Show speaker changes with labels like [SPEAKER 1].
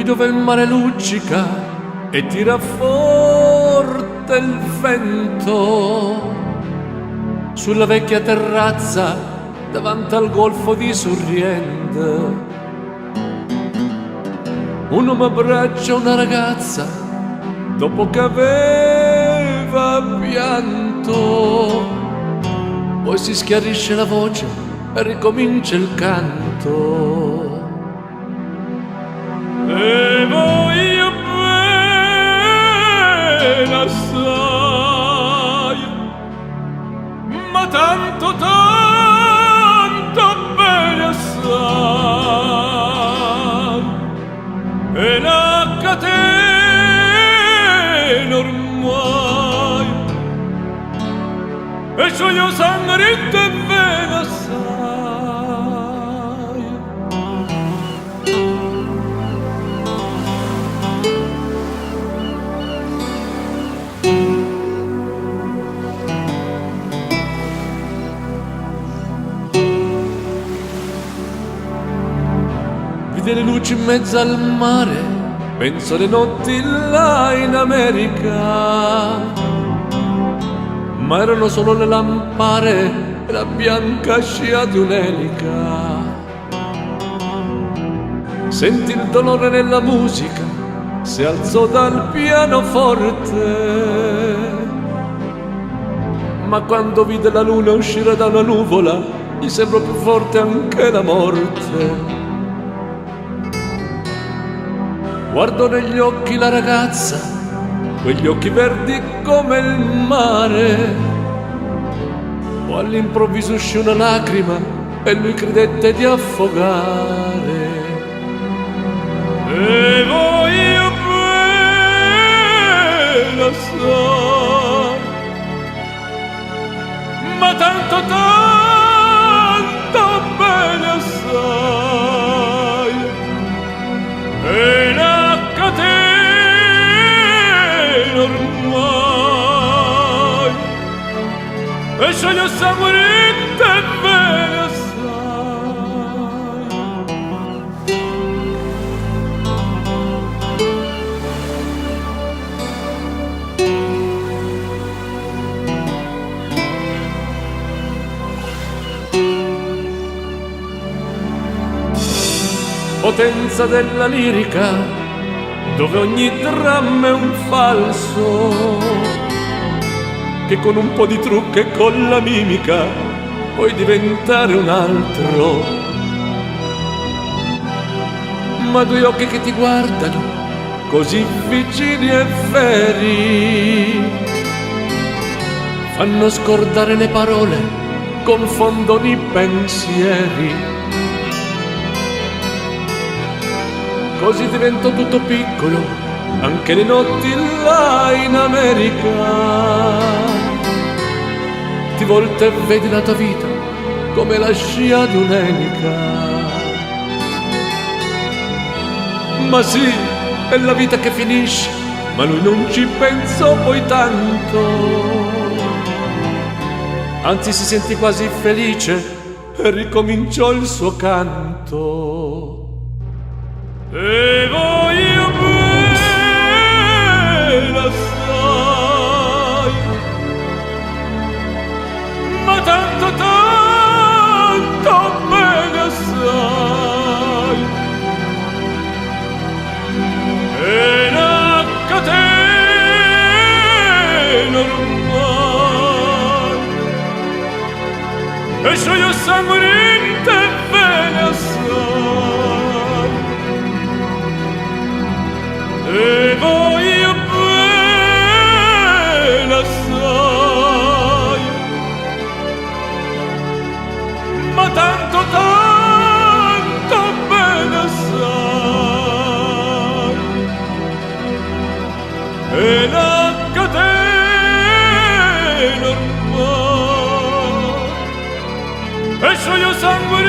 [SPEAKER 1] dove il mare luccica e tira forte il vento, sulla vecchia terrazza davanti al golfo di Sorrento. Un uomo abbraccia una ragazza dopo che aveva pianto, poi si schiarisce la voce e ricomincia il canto. E voglio bene assai, ma tanto bene assai, e la catena ormai, e scioglio sangue e bene assai. Vide le luci in mezzo al mare, penso alle notti là in America, ma erano solo le lampare e la bianca scia di un'elica. Sentì il dolore nella musica, si alzò dal pianoforte, ma quando vide la luna uscire da una nuvola, gli sembrò più forte anche la morte. Guardò negli occhi la ragazza, quegli occhi verdi come il mare. Poi all'improvviso uscì una lacrima e lui credette di affogare. E voglio bene assai, ma tanto bene assai, e la catena ormai, e scioglio sangue e bene assai. Potenza della lirica, dove ogni dramma è un falso, che con un po' di trucco e con la mimica puoi diventare un altro. Ma due occhi che ti guardano, così vicini e veri, fanno scordare le parole, confondono i pensieri. Così divento tutto piccolo, anche le notti là in America. Ti volta e vedi la tua vita come la scia di un'elica. Ma sì, è la vita che finisce, ma lui non ci pensò poi tanto. Anzi si sentì quasi felice e ricominciò il suo canto. E voglio bene assai, ma tanto bene assai, e la catena ormai, e scioglio sangue e bene assai. E voglio bene assai, ma tanto bene assai, e la catena ormai, e scioglio sangue